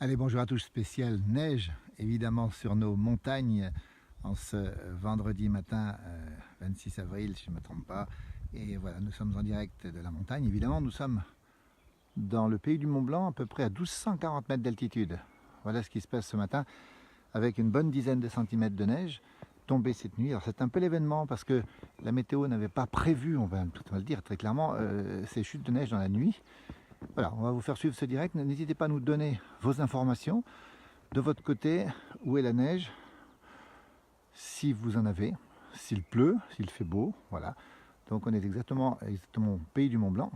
Allez, bonjour à tous, spécial neige, évidemment sur nos montagnes en ce vendredi matin 26 avril, si je ne me trompe pas. Et voilà, nous sommes en direct de la montagne. Évidemment, nous sommes dans le pays du Mont-Blanc, à peu près à 1240 mètres d'altitude. Voilà ce qui se passe ce matin, avec une bonne dizaine de centimètres de neige tombée cette nuit. Alors c'est un peu l'événement parce que la météo n'avait pas prévu, on va le dire très clairement, ces chutes de neige dans la nuit. Voilà, on va vous faire suivre ce direct. N'hésitez pas à nous donner vos informations. De votre côté, où est la neige? Si vous en avez, s'il pleut, s'il fait beau, voilà. Donc on est exactement au pays du Mont-Blanc,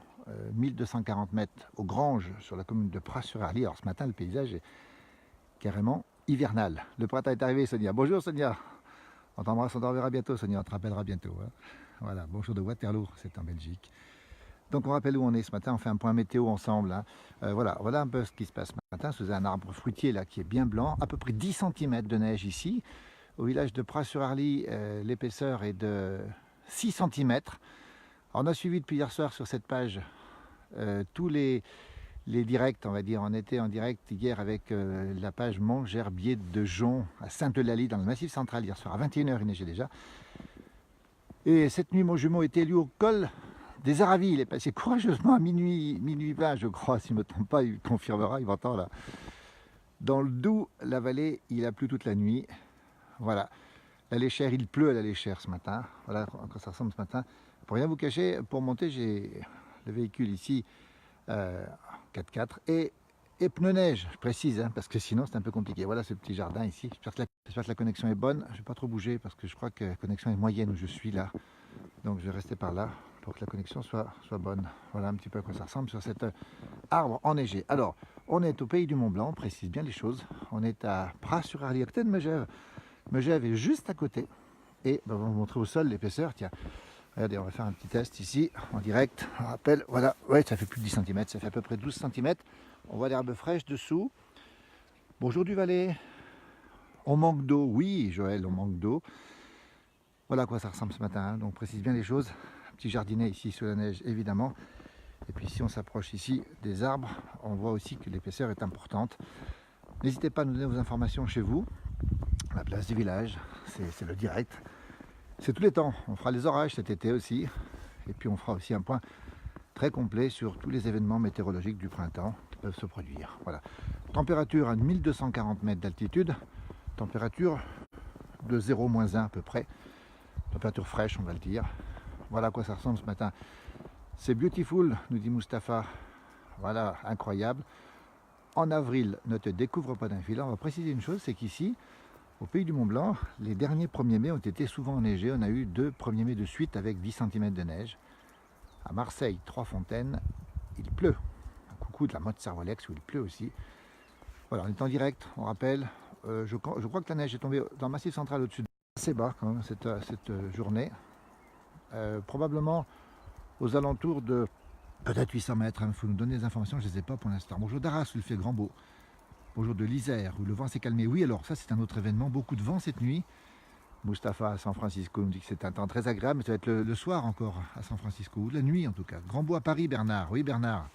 1240 mètres aux Granges, sur la commune de Pras-sur-Arly. Alors ce matin, le paysage est carrément hivernal. Le printemps est arrivé, Sonia. Bonjour Sonia. On t'embrasse, on te reverra bientôt, Sonia. On te rappellera bientôt. Hein. Voilà, bonjour de Waterloo, c'est en Belgique. Donc on rappelle où on est ce matin, on fait un point météo ensemble. Hein. Voilà un peu ce qui se passe ce matin. Sous un arbre fruitier là qui est bien blanc, à peu près 10 cm de neige ici. Au village de Pras-sur-Arly, l'épaisseur est de 6 cm. On a suivi depuis hier soir sur cette page tous les directs, on va dire. On était en direct hier avec la page Mont Gerbier de Jon à Sainte-Eulalie dans le Massif central hier soir. À 21 h il neigeait déjà. Et cette nuit, mon jumeau était élu au col des Aravis. Il est passé courageusement à minuit 20, je crois, s'il ne me trompe pas, il confirmera, il m'entend là. Dans le Doubs, la vallée, il a plu toute la nuit. Voilà. La Léchère, il pleut à la Léchère ce matin. Voilà quand ça ressemble ce matin. Pour rien vous cacher, pour monter, j'ai le véhicule ici, 4x4, et pneus neige, je précise, hein, parce que sinon c'est un peu compliqué. Voilà ce petit jardin ici. J'espère que la connexion est bonne. Je ne vais pas trop bouger parce que je crois que la connexion est moyenne où je suis là. Donc je vais rester par là pour que la connexion soit bonne. Voilà un petit peu à quoi ça ressemble sur cet arbre enneigé. Alors, on est au pays du Mont-Blanc, on précise bien les choses. On est à Pras-sur-Arly, à côté de Megève. Megève est juste à côté. Et on va vous montrer au sol l'épaisseur. Tiens, regardez, on va faire un petit test ici, en direct. On rappelle, voilà, ouais, ça fait plus de 10 cm, ça fait à peu près 12 cm. On voit l'herbe fraîche dessous. Bonjour du Valais. On manque d'eau, oui Joël, on manque d'eau. Voilà à quoi ça ressemble ce matin, hein. Donc précise bien les choses. Un petit jardinet ici sous la neige, évidemment. Et puis si on s'approche ici des arbres, on voit aussi que l'épaisseur est importante. N'hésitez pas à nous donner vos informations chez vous. La place du village, c'est le direct. C'est tous les temps. On fera les orages cet été aussi. Et puis on fera aussi un point très complet sur tous les événements météorologiques du printemps qui peuvent se produire. Voilà. Température à 1240 mètres d'altitude. Température de 0-1 à peu près. Température fraîche, on va le dire. Voilà à quoi ça ressemble ce matin. C'est beautiful, nous dit Mustapha. Voilà, incroyable. En avril, ne te découvre pas d'un fil. On va préciser une chose, c'est qu'ici, au pays du Mont-Blanc, les derniers 1er mai ont été souvent enneigés. On a eu 2 1er mai de suite avec 10 cm de neige. À Marseille, Trois-Fontaines, il pleut. Un coucou de la Motte Servolex où il pleut aussi. Voilà, on est en direct, on rappelle. Je crois que la neige est tombée dans le Massif central au-dessus de assez bas quand même cette journée. Probablement aux alentours de peut-être 800 mètres. Il faut nous donner des informations, je ne les ai pas pour l'instant. Bonjour d'Arras où il fait grand beau. Bonjour de l'Isère où le vent s'est calmé. Oui, alors ça c'est un autre événement. Beaucoup de vent cette nuit. Mustapha à San Francisco nous dit que c'est un temps très agréable, mais ça va être le soir encore à San Francisco, ou la nuit en tout cas. Grand beau à Paris, Bernard. Oui, Bernard,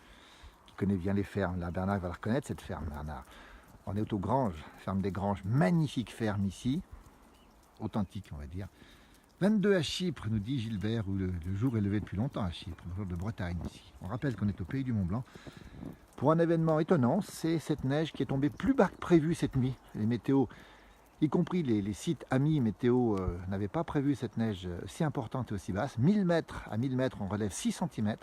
qui connaît bien les fermes. Là, Bernard va la reconnaître cette ferme, Bernard. On est aux Granges, ferme des Granges. Magnifique ferme ici. Authentique, on va dire. 22 à Chypre, nous dit Gilbert, où le jour est levé depuis longtemps à Chypre, le jour de Bretagne ici. On rappelle qu'on est au pays du Mont-Blanc. Pour un événement étonnant, c'est cette neige qui est tombée plus bas que prévu cette nuit. Les météos, y compris les sites amis météo, n'avaient pas prévu cette neige si importante et aussi basse. 1000 mètres à 1000 mètres, on relève 6 cm.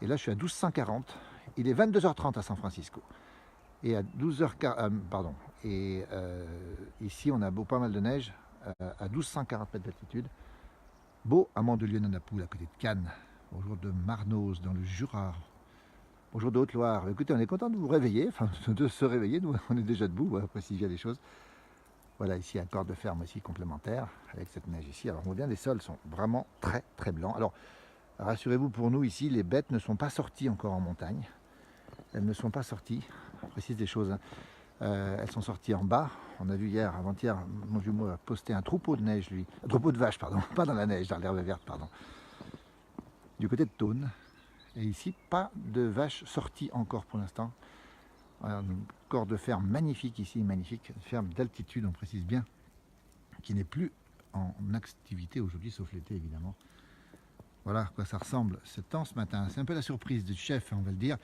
Et là, je suis à 1240. Il est 22h30 à San Francisco. Et à 12h40, pardon. Et ici, on a pas mal de neige. À 1240 mètres d'altitude. Beau à Mandelieu-Nanapoule, à côté de Cannes. Bonjour de Marnoz, dans le Jura. Bonjour de Haute-Loire. Écoutez, on est content de vous réveiller, enfin de se réveiller. Nous, on est déjà debout, voilà, préciser les choses. Voilà, ici, un corps de ferme aussi complémentaire, avec cette neige ici. Alors, on voit bien, les sols sont vraiment très, très blancs. Alors, rassurez-vous, pour nous, ici, les bêtes ne sont pas sorties encore en montagne. Elles ne sont pas sorties. Je précise des choses, hein. Elles sont sorties en bas. On a vu hier, avant-hier, mon jumeau a posté un troupeau de neige, lui. Un troupeau de vaches, pardon. Pas dans la neige, dans l'herbe verte, pardon. Du côté de Thônes. Et ici, pas de vaches sorties encore pour l'instant. Voilà, un corps de ferme magnifique ici, magnifique, ferme d'altitude, on précise bien, qui n'est plus en activité aujourd'hui, sauf l'été évidemment. Voilà à quoi ça ressemble ce temps ce matin. C'est un peu la surprise du chef, on va le dire.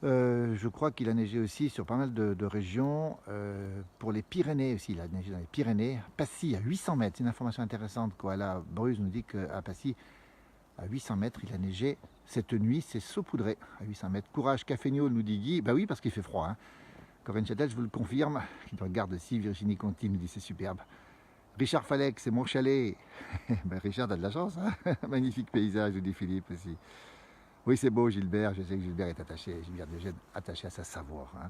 Je crois qu'il a neigé aussi sur pas mal de régions. Pour les Pyrénées aussi, il a neigé dans les Pyrénées. Passy à 800 mètres, c'est une information intéressante. Koala Bruce nous dit qu'à Passy, à 800 mètres, il a neigé cette nuit. C'est saupoudré à 800 mètres. Courage Cafégnol nous dit Guy. Bah oui, parce qu'il fait froid. Hein. Corinne Châtel, je vous le confirme, qui nous regarde aussi. Virginie Conti nous dit c'est superbe. Richard Falek, c'est mon chalet. Ben Richard, t'as de la chance. Hein. Magnifique paysage, nous dit Philippe aussi. Oui, c'est beau, Gilbert. Je sais que Gilbert est attaché, Gilbert Degène, attaché à sa Savoie. Hein.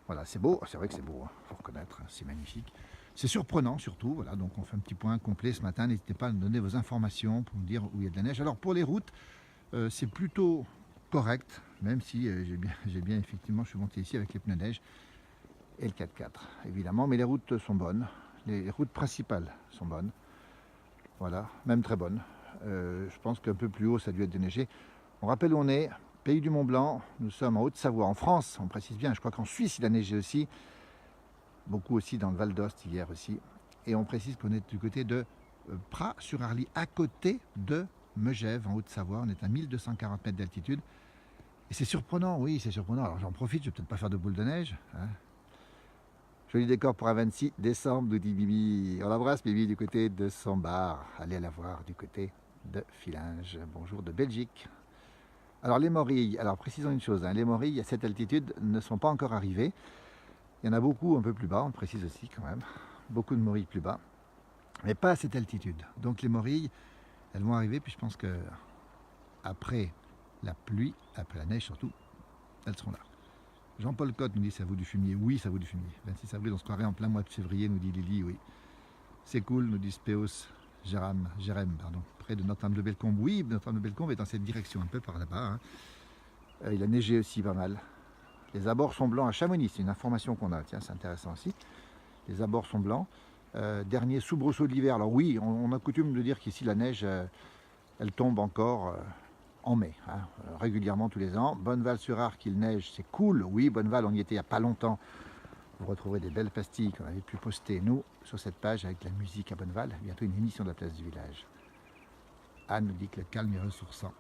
Voilà, c'est beau. C'est vrai que c'est beau, il faut reconnaître. C'est magnifique. C'est surprenant surtout. Voilà, donc on fait un petit point complet ce matin. N'hésitez pas à nous donner vos informations pour nous dire où il y a de la neige. Alors pour les routes, c'est plutôt correct, même si j'ai bien effectivement, je suis monté ici avec les pneus neige et le 4x4 évidemment, mais les routes sont bonnes. Les routes principales sont bonnes. Voilà, même très bonnes. Je pense qu'un peu plus haut, ça a dû être déneigé. On rappelle où on est, pays du Mont Blanc, nous sommes en Haute-Savoie, en France, on précise bien, je crois qu'en Suisse il a neigé aussi, beaucoup aussi dans le Val d'Ost hier aussi, et on précise qu'on est du côté de Pras-sur-Arly, à côté de Megève, en Haute-Savoie, on est à 1240 mètres d'altitude, et c'est surprenant, oui c'est surprenant, alors j'en profite, je vais peut-être pas faire de boule de neige, hein. Joli décor pour un 26 décembre, nous dit Bibi, on l'embrasse Bibi du côté de Sambar, allez la voir du côté de Fillinges, bonjour de Belgique. Alors les morilles, alors précisons une chose, hein, les morilles à cette altitude ne sont pas encore arrivées. Il y en a beaucoup un peu plus bas, on le précise aussi quand même. Beaucoup de morilles plus bas, mais pas à cette altitude. Donc les morilles, elles vont arriver, puis je pense que après la pluie, après la neige surtout, elles seront là. Jean-Paul Cotte nous dit ça vaut du fumier. Oui, ça vaut du fumier. 26 avril, on se croirait en plein mois de février, nous dit Lily, oui. C'est cool, nous dit Spéos. Jérém, près de Notre-Dame-de-Bellecombe. Oui, Notre-Dame-de-Bellecombe est dans cette direction, un peu par là-bas. Hein. Il a neigé aussi pas mal. Les abords sont blancs à Chamonix, c'est une information qu'on a. Tiens, c'est intéressant aussi. Les abords sont blancs. Dernier soubresaut de l'hiver. Alors oui, on a coutume de dire qu'ici la neige, elle tombe encore en mai, hein, régulièrement tous les ans. Bonneval-sur-Arc, il neige, c'est cool. Oui, Bonneval, on y était il n'y a pas longtemps. Vous retrouverez des belles pastilles qu'on avait pu poster, nous, sur cette page avec la musique à Bonneval. Bientôt une émission de la place du village. Anne nous dit que le calme est ressourçant.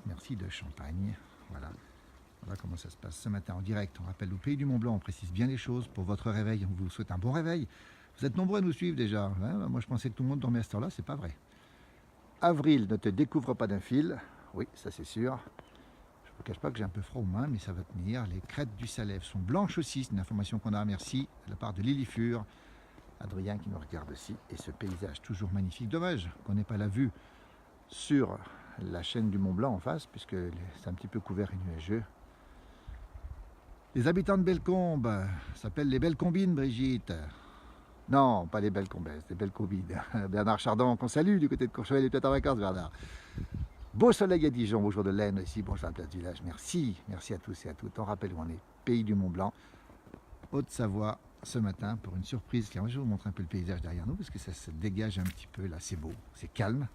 Merci de Champagne. Voilà. Voilà comment ça se passe ce matin en direct. On rappelle au Pays du Mont Blanc, on précise bien les choses pour votre réveil. On vous souhaite un bon réveil. Vous êtes nombreux à nous suivre déjà. Hein, moi, je pensais que tout le monde dormait à cette heure-là. C'est pas vrai. Avril, ne te découvre pas d'un fil. Oui, ça c'est sûr. Je ne vous cache pas que j'ai un peu froid aux mains, mais ça va tenir. Les crêtes du Salève sont blanches aussi. C'est une information qu'on a. Merci de la part de Lily Fur. Adrien qui nous regarde aussi. Et ce paysage toujours magnifique. Dommage qu'on n'ait pas la vue sur la chaîne du Mont Blanc en face, puisque c'est un petit peu couvert et nuageux. Les habitants de Bellecombe s'appellent les Belles Combines, Brigitte. Non, pas les Belles Combes, les Belles Combines. Bernard Chardon, qu'on salue du côté de Courchevel, il est peut-être en vacances, Bernard. Beau soleil à Dijon, bonjour de l'Aisne aussi, bonjour à la place du village. Merci, merci à tous et à toutes. On rappelle où on est, Pays du Mont Blanc, Haute-Savoie, ce matin, pour une surprise. Je vais vous montrer un peu le paysage derrière nous, parce que ça se dégage un petit peu, là, c'est beau, c'est calme.